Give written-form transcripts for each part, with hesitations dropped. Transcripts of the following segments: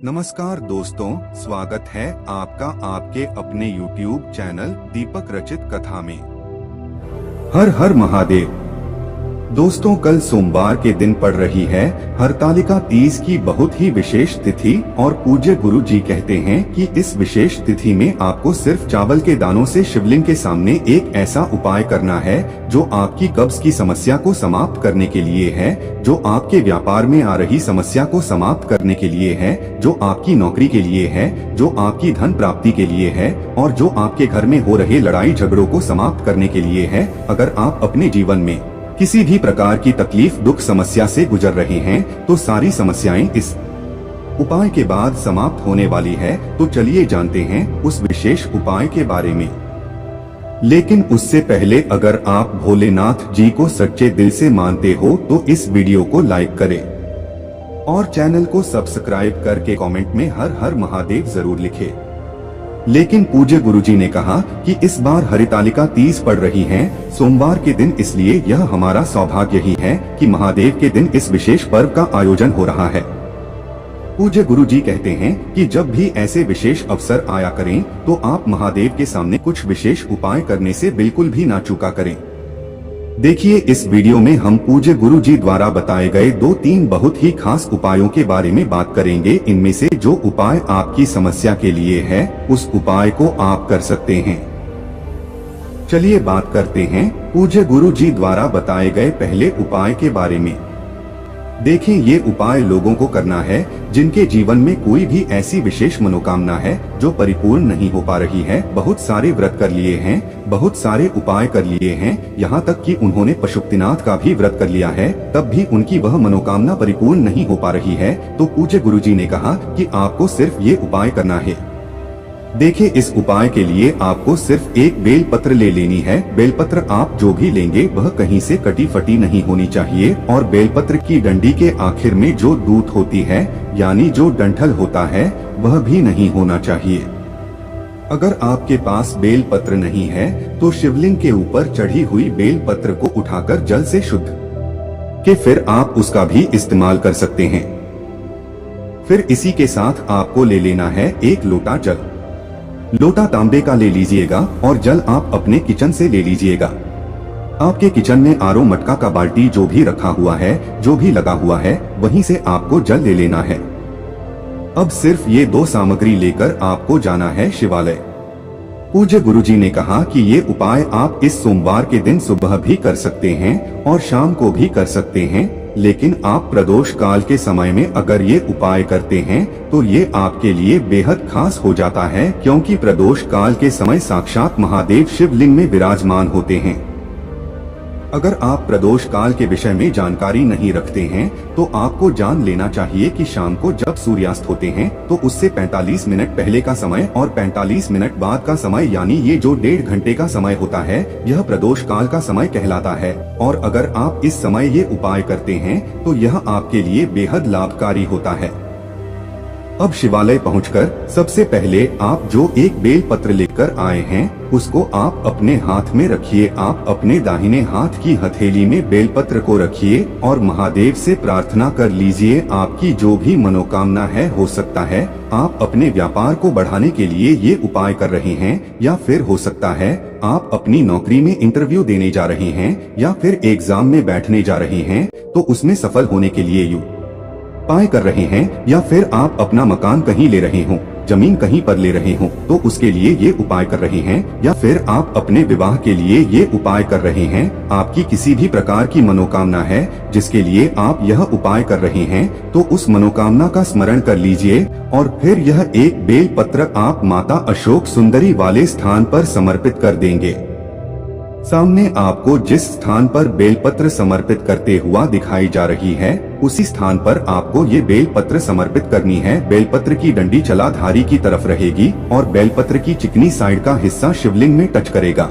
नमस्कार दोस्तों, स्वागत है आपका आपके अपने YouTube चैनल दीपक रचित कथा में। हर हर महादेव। दोस्तों, कल सोमवार के दिन पड़ रही है हरतालिका तीज की बहुत ही विशेष तिथि और पूज्य गुरु जी कहते हैं कि इस विशेष तिथि में आपको सिर्फ चावल के दानों से शिवलिंग के सामने एक ऐसा उपाय करना है जो आपकी कब्ज की समस्या को समाप्त करने के लिए है, जो आपके व्यापार में आ रही समस्या को समाप्त करने के लिए है, जो आपकी नौकरी के लिए है, जो आपकी धन प्राप्ति के लिए है और जो आपके घर में हो रहे लड़ाई झगड़ों को समाप्त करने के लिए है। अगर आप अपने जीवन में किसी भी प्रकार की तकलीफ दुख समस्या से गुजर रहे हैं तो सारी समस्याएं इस उपाय के बाद समाप्त होने वाली है। तो चलिए जानते हैं उस विशेष उपाय के बारे में। लेकिन उससे पहले अगर आप भोलेनाथ जी को सच्चे दिल से मानते हो तो इस वीडियो को लाइक करें और चैनल को सब्सक्राइब करके कमेंट में हर हर महादेव जरूर लिखें। लेकिन पूज्य गुरुजी ने कहा कि इस बार हरितालिका तीज पड़ रही है सोमवार के दिन, इसलिए यह हमारा सौभाग्य ही है कि महादेव के दिन इस विशेष पर्व का आयोजन हो रहा है। पूज्य गुरुजी कहते हैं कि जब भी ऐसे विशेष अवसर आया करें तो आप महादेव के सामने कुछ विशेष उपाय करने से बिल्कुल भी ना चूका करें। देखिए, इस वीडियो में हम पूज्य गुरु जी द्वारा बताए गए 2-3 बहुत ही खास उपायों के बारे में बात करेंगे। इनमें से जो उपाय आपकी समस्या के लिए है उस उपाय को आप कर सकते हैं। चलिए बात करते हैं पूज्य गुरु जी द्वारा बताए गए पहले उपाय के बारे में। देखिए, ये उपाय लोगों को करना है जिनके जीवन में कोई भी ऐसी विशेष मनोकामना है जो परिपूर्ण नहीं हो पा रही है। बहुत सारे व्रत कर लिए हैं, बहुत सारे उपाय कर लिए हैं, यहाँ तक कि उन्होंने पशुपतिनाथ का भी व्रत कर लिया है, तब भी उनकी वह मनोकामना परिपूर्ण नहीं हो पा रही है। तो पूज्य गुरुजी ने कहा कि आपको सिर्फ ये उपाय करना है। देखिए, इस उपाय के लिए आपको सिर्फ एक बेल पत्र ले लेनी है। बेलपत्र आप जो भी लेंगे वह कहीं से कटी फटी नहीं होनी चाहिए और बेलपत्र की डंडी के आखिर में जो दूत होती है यानी जो डंठल होता है वह भी नहीं होना चाहिए। अगर आपके पास बेल पत्र नहीं है तो शिवलिंग के ऊपर चढ़ी हुई बेल पत्र को उठाकर जल से शुद्ध के फिर आप उसका भी इस्तेमाल कर सकते हैं। फिर इसी के साथ आपको ले लेना है एक लोटा जल। लोटा तांबे का ले लीजिएगा और जल आप अपने किचन से ले लीजिएगा। आपके किचन में आरओ मटका का बाल्टी जो भी रखा हुआ है, जो भी लगा हुआ है, वहीं से आपको जल ले लेना है। अब सिर्फ ये 2 सामग्री लेकर आपको जाना है शिवालय। पूज्य गुरुजी ने कहा कि ये उपाय आप इस सोमवार के दिन सुबह भी कर सकते हैं और शाम को भी कर सकते हैं, लेकिन आप प्रदोष काल के समय में अगर ये उपाय करते हैं तो ये आपके लिए बेहद खास हो जाता है, क्योंकि प्रदोष काल के समय साक्षात महादेव शिवलिंग में विराजमान होते हैं। अगर आप प्रदोष काल के विषय में जानकारी नहीं रखते हैं तो आपको जान लेना चाहिए कि शाम को जब सूर्यास्त होते हैं तो उससे 45 मिनट पहले का समय और 45 मिनट बाद का समय यानी ये जो 1.5 घंटे का समय होता है यह प्रदोष काल का समय कहलाता है। और अगर आप इस समय ये उपाय करते हैं तो यह आपके लिए बेहद लाभकारी होता है। अब शिवालय पहुंचकर सबसे पहले आप जो एक बेल पत्र लेकर आए हैं उसको आप अपने हाथ में रखिए। आप अपने दाहिने हाथ की हथेली में बेल पत्र को रखिए और महादेव से प्रार्थना कर लीजिए आपकी जो भी मनोकामना है। हो सकता है आप अपने व्यापार को बढ़ाने के लिए ये उपाय कर रहे हैं, या फिर हो सकता है आप अपनी नौकरी में इंटरव्यू देने जा रहे हैं, या फिर एग्जाम में बैठने जा रहे हैं तो उसमें सफल होने के लिए उपाय कर रहे हैं, या फिर आप अपना मकान कहीं ले रहे हो, जमीन कहीं पर ले रहे हो तो उसके लिए ये उपाय कर रहे हैं, या फिर आप अपने विवाह के लिए ये उपाय कर रहे हैं। आपकी किसी भी प्रकार की मनोकामना है जिसके लिए आप यह उपाय कर रहे हैं तो उस मनोकामना का स्मरण कर लीजिए और फिर यह एक बेल पत्र आप माता अशोक सुंदरी वाले स्थान पर समर्पित कर देंगे। सामने आपको जिस स्थान पर बेलपत्र समर्पित करते हुआ दिखाई जा रही है उसी स्थान पर आपको ये बेलपत्र समर्पित करनी है। बेलपत्र की डंडी जलाधारी की तरफ रहेगी और बेलपत्र की चिकनी साइड का हिस्सा शिवलिंग में टच करेगा।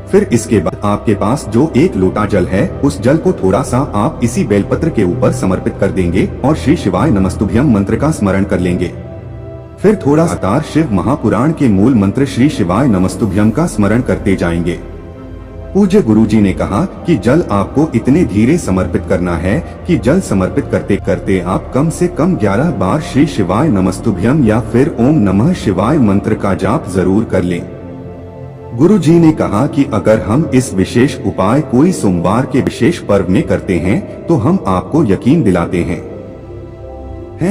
फिर इसके बाद आपके पास जो एक लोटा जल है उस जल को थोड़ा सा आप इसी बेलपत्र के ऊपर समर्पित कर देंगे और श्री शिवाय नमस्तुभ्यम मंत्र का स्मरण कर लेंगे। फिर थोड़ा लगातार शिव महापुराण के मूल मंत्र श्री शिवाय नमस्तुभ्यम का स्मरण करते जाएंगे। पूज्य गुरुजी ने कहा कि जल आपको इतने धीरे समर्पित करना है कि जल समर्पित करते करते आप कम से कम 11 बार श्री शिवाय नमस्तुभ्यम या फिर ओम नमः शिवाय मंत्र का जाप जरूर कर लें। गुरुजी ने कहा कि अगर हम इस विशेष उपाय कोई सोमवार के विशेष पर्व में करते हैं तो हम आपको यकीन दिलाते हैं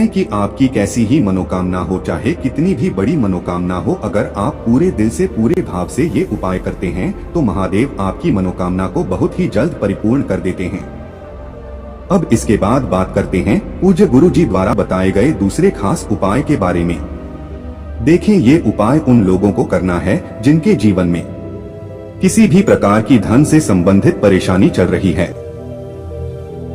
कि आपकी कैसी ही मनोकामना हो, चाहे कितनी भी बड़ी मनोकामना हो, अगर आप पूरे दिल से पूरे भाव से ये उपाय करते हैं तो महादेव आपकी मनोकामना को बहुत ही जल्द परिपूर्ण कर देते हैं। अब इसके बाद बात करते हैं पूज्य गुरुजी द्वारा बताए गए दूसरे खास उपाय के बारे में। देखें, ये उपाय उन लोगों को करना है जिनके जीवन में किसी भी प्रकार की धन से संबंधित परेशानी चल रही है।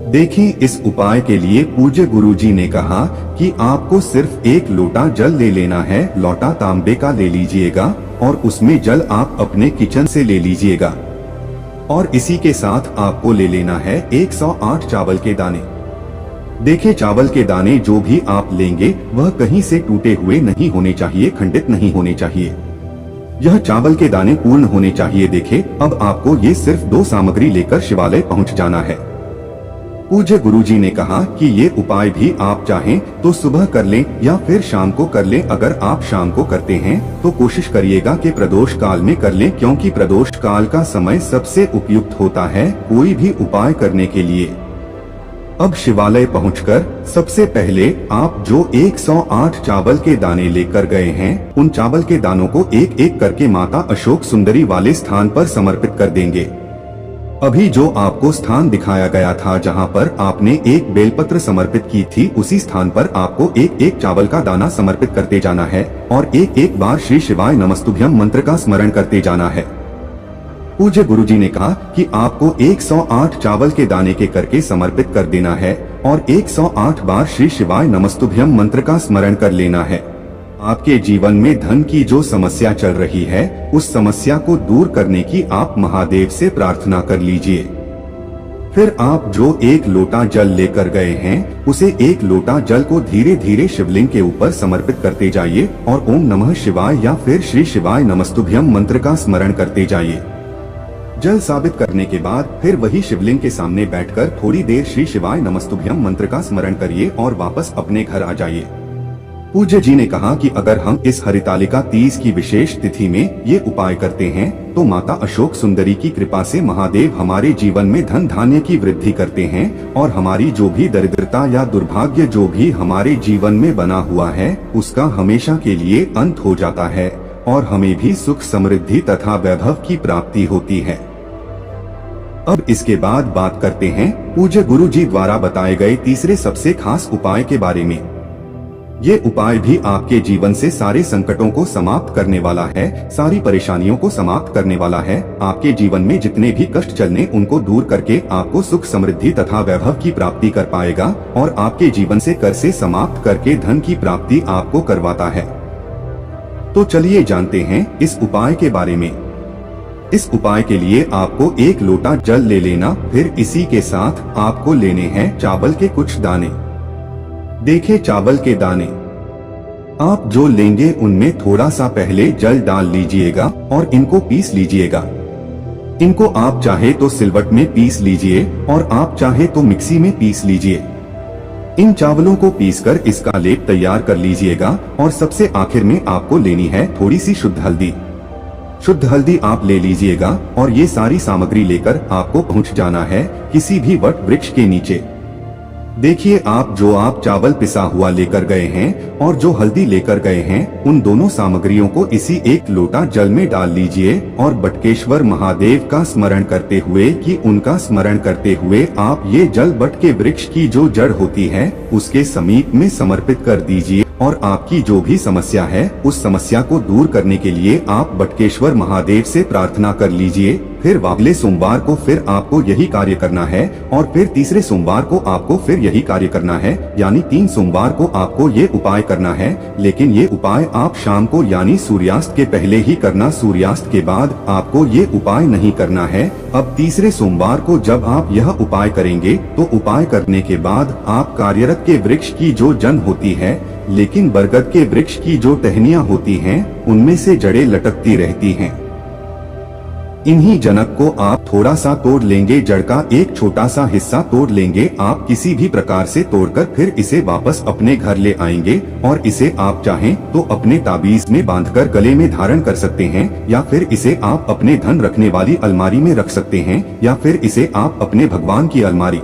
देखें, इस उपाय के लिए पूज्य गुरुजी ने कहा कि आपको सिर्फ एक लोटा जल ले लेना है। लोटा तांबे का ले लीजिएगा और उसमें जल आप अपने किचन से ले लीजिएगा और इसी के साथ आपको ले लेना है 108 चावल के दाने। देखें, चावल के दाने जो भी आप लेंगे वह कहीं से टूटे हुए नहीं होने चाहिए, खंडित नहीं होने चाहिए। यह चावल के दाने पूर्ण होने चाहिए। देखें, अब आपको ये सिर्फ 2 सामग्री लेकर शिवालय पहुंच जाना है। पूज्य गुरुजी ने कहा कि ये उपाय भी आप चाहें तो सुबह कर लें या फिर शाम को कर लें। अगर आप शाम को करते हैं तो कोशिश करिएगा कि प्रदोष काल में कर लें, क्योंकि प्रदोष काल का समय सबसे उपयुक्त होता है कोई भी उपाय करने के लिए। अब शिवालय पहुंचकर सबसे पहले आप जो 108 चावल के दाने लेकर गए हैं, उन चावल के दानों को एक एक करके माता अशोक सुंदरी वाले स्थान पर समर्पित कर देंगे। अभी जो आपको स्थान दिखाया गया था जहां पर आपने एक बेलपत्र समर्पित की थी, उसी स्थान पर आपको एक एक चावल का दाना समर्पित करते जाना है और एक एक बार श्री शिवाय नमस्तुभ्यम मंत्र का स्मरण करते जाना है। पूज्य गुरुजी ने कहा कि आपको 108 चावल के दाने के करके समर्पित कर देना है और 108 बार श्री शिवाय नमस्तुभ्यम मंत्र का स्मरण कर लेना है। आपके जीवन में धन की जो समस्या चल रही है उस समस्या को दूर करने की आप महादेव से प्रार्थना कर लीजिए। फिर आप जो एक लोटा जल लेकर गए हैं उसे एक लोटा जल को धीरे धीरे शिवलिंग के ऊपर समर्पित करते जाइए और ओम नमः शिवाय या फिर श्री शिवाय नमस्तुभ्यम मंत्र का स्मरण करते जाइए। जल साबित करने के बाद फिर वही शिवलिंग के सामने बैठकर थोड़ी देर श्री शिवाय नमस्तुभ्यम मंत्र का स्मरण करिए और वापस अपने घर आ जाइए। पूज्य जी ने कहा कि अगर हम इस हरितालिका तीज की विशेष तिथि में ये उपाय करते हैं तो माता अशोक सुंदरी की कृपा से महादेव हमारे जीवन में धन धान्य की वृद्धि करते हैं और हमारी जो भी दरिद्रता या दुर्भाग्य जो भी हमारे जीवन में बना हुआ है उसका हमेशा के लिए अंत हो जाता है और हमें भी सुख समृद्धि तथा वैभव की प्राप्ति होती है। अब इसके बाद बात करते हैं पूज्य गुरु जी द्वारा बताए गए तीसरे सबसे खास उपाय के बारे में। ये उपाय भी आपके जीवन से सारे संकटों को समाप्त करने वाला है, सारी परेशानियों को समाप्त करने वाला है। आपके जीवन में जितने भी कष्ट चलने उनको दूर करके आपको सुख समृद्धि तथा वैभव की प्राप्ति कर पाएगा और आपके जीवन से कर से समाप्त करके धन की प्राप्ति आपको करवाता है। तो चलिए जानते हैं इस उपाय के बारे में। इस उपाय के लिए आपको एक लोटा जल ले लेना, फिर इसी के साथ आपको लेने हैं चावल के कुछ दाने। देखें, चावल के दाने आप जो लेंगे उनमें थोड़ा सा पहले जल डाल लीजिएगा और इनको पीस लीजिएगा। इनको आप चाहे तो सिलवट में पीस लीजिए और आप चाहे तो मिक्सी में पीस लीजिए। इन चावलों को पीसकर इसका लेप तैयार कर लीजिएगा और सबसे आखिर में आपको लेनी है थोड़ी सी शुद्ध हल्दी। शुद्ध हल्दी आप ले लीजिएगा और ये सारी सामग्री लेकर आपको पहुंच जाना है किसी भी वट वृक्ष के नीचे। देखिए, आप चावल पिसा हुआ लेकर गए हैं और जो हल्दी लेकर गए हैं उन दोनों सामग्रियों को इसी एक लोटा जल में डाल लीजिए और बटकेश्वर महादेव का स्मरण करते हुए कि उनका स्मरण करते हुए आप ये जल बट के वृक्ष की जो जड़ होती है उसके समीप में समर्पित कर दीजिए और आपकी जो भी समस्या है उस समस्या को दूर करने के लिए आप बटकेश्वर महादेव से प्रार्थना कर लीजिए। फिर अगले सोमवार को फिर आपको यही कार्य करना है और फिर तीसरे सोमवार को आपको फिर यही कार्य करना है, यानी 3 सोमवार को आपको ये उपाय करना है। लेकिन ये उपाय आप शाम को यानी सूर्यास्त के पहले ही करना, सूर्यास्त के बाद आपको ये उपाय नहीं करना है। अब तीसरे सोमवार को जब आप यह उपाय करेंगे तो उपाय करने के बाद आप कार्यरत के वृक्ष की जो जन होती है लेकिन बरगद के वृक्ष की जो टहनियां होती हैं उनमें से जड़ें लटकती रहती हैं। इन्हीं जनक को आप थोड़ा सा तोड़ लेंगे, जड़ का एक छोटा सा हिस्सा तोड़ लेंगे। आप किसी भी प्रकार से तोड़कर फिर इसे वापस अपने घर ले आएंगे और इसे आप चाहें तो अपने ताबीज में बांधकर गले में धारण कर सकते हैं, या फिर इसे आप अपने धन रखने वाली अलमारी में रख सकते हैं, या फिर इसे आप अपने भगवान की अलमारी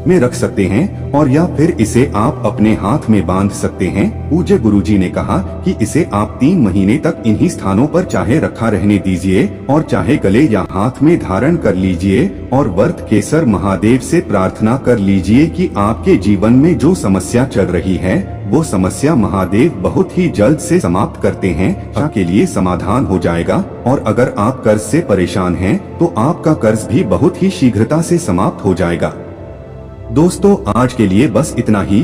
में रख सकते हैं, और या फिर इसे आप अपने हाथ में बांध सकते हैं। पूज्य गुरुजी ने कहा कि इसे आप 3 महीने तक इन्हीं स्थानों पर चाहे रखा रहने दीजिए और चाहे गले या हाथ में धारण कर लीजिए, और वर्त केसर महादेव से प्रार्थना कर लीजिए कि आपके जीवन में जो समस्या चल रही है वो समस्या महादेव बहुत ही जल्द से समाप्त करते हैं, के लिए समाधान हो जाएगा। और अगर आप कर्ज से परेशान हैं तो आपका कर्ज भी बहुत ही शीघ्रता से समाप्त हो जाएगा। दोस्तों आज के लिए बस इतना ही।